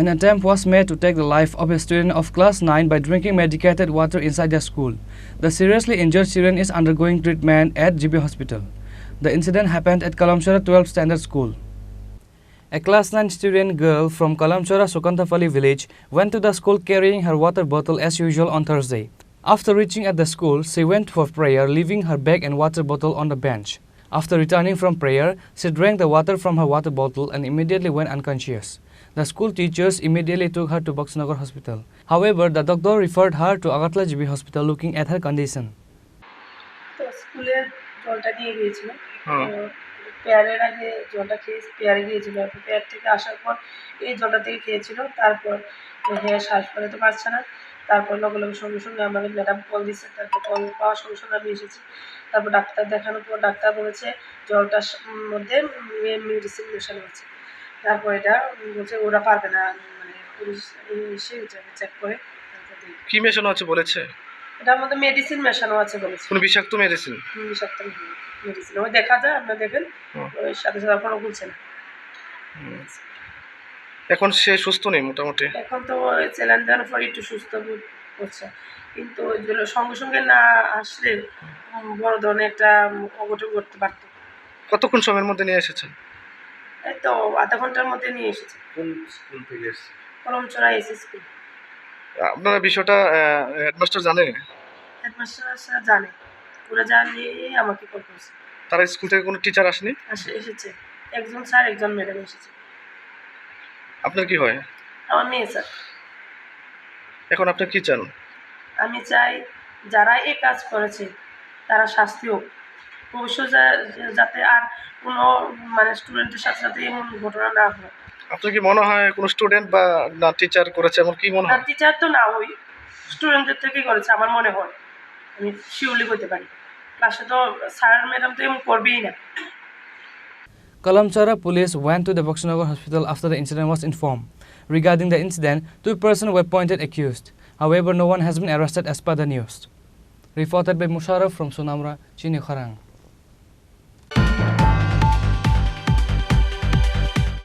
An attempt was made to take the life of a student of class 9 by drinking medicated water inside the school. The seriously injured student is undergoing treatment at GB Hospital. The incident happened at Kalamchora 12 Standard School. A class 9 student girl from Kalamchora Sukantapalli village went to the school carrying her water bottle as usual on Thursday. After reaching at the school, she went for prayer, leaving her bag and water bottle on the bench. After returning from prayer, she drank the water from her water bottle and immediately went unconscious. The school teachers immediately took her to Boxnagar Hospital. However, the doctor referred her to Agartala GB Hospital looking at her condition. পেয়ারের আগে জলটা খেয়ে পেয়ারে গিয়েছিল, pair থেকে আসার পর এই জলটা থেকে খেয়েছিল। তারপর শ্বাস ফেলাতে পারছে না। তারপর লগে লগে সঙ্গে সঙ্গে আমাদের ম্যাডাম কল দিচ্ছে। তারপর কল পাওয়ার সঙ্গে সঙ্গে আমি এসেছি। তারপর ডাক্তার দেখানোর পর ডাক্তার বলেছে জলটার মধ্যে মেডিসিন মেশানো আছে। তারপর এটা বলছে ওরা পারবে না, মানে পুলিশ এসে চেক করে কি মেশানো আছে বলেছে? এটার মধ্যে মেডিসিন মেশানো আছে বলেছে। কোনো বিষাক্ত মেডিসিন? বিষাক্ত মেডিসিন ওই দেখা যায়, আপনারা দেখেন ওই সাথে সাথে এখনো বলছে না। এখন সে সুস্থ নেই মোটামুটি? এখন তো চ্যালেঞ্জ দেওয়ার পর একটু সুস্থ বোধ করছে, কিন্তু ওইগুলো সঙ্গে সঙ্গে না আসলে বড় ধরনের একটা অঘটন ঘটতে পারত। কতক্ষণ সময়ের মধ্যে নিয়ে এসেছেন? এই তো আধা ঘন্টার মধ্যে নিয়ে এসেছে। কোন স্কুল থেকে এসেছে? Kalamchaura AC school. আপনারা বিষয়টা হেডমাস্টার জানে? হেডমাস্টার জানে, ওরা জানিয়ে আমাকে কল করেছে। তারা স্কুল থেকে কোনো টিচার আসেনি? এসেছে, একজন স্যার একজন ম্যাডাম এসেছে। আপনার কি হয়? আমার মেয়ে স্যার। এখন আপনি কি চান? আমি চাই যারা এই কাজ করেছে তারা শাস্তি হোক, ভবিষ্যৎ যাতে আর কোনো মানে স্টুডেন্টের সাথে সাথে এমন ঘটনা না হয়। আপনার কি মনে হয় কোনো স্টুডেন্ট বা না টিচার করেছে এমন কি মনে হয়? টিচার তো না, ওই স্টুডেন্টদের থেকেই করেছে আমার মনে হয়, আমি শিওরলি বলতে পারি। ক্লাসে তো স্যার ম্যাডাম তো এমন করবেই না। Kalamchora police went to the Boxnagar hospital after the incident was informed. Regarding the incident, 2 persons were pointed accused. However, no one has been arrested as per the news. Reported by Musharraf from Sonamra, Chini, Khorang.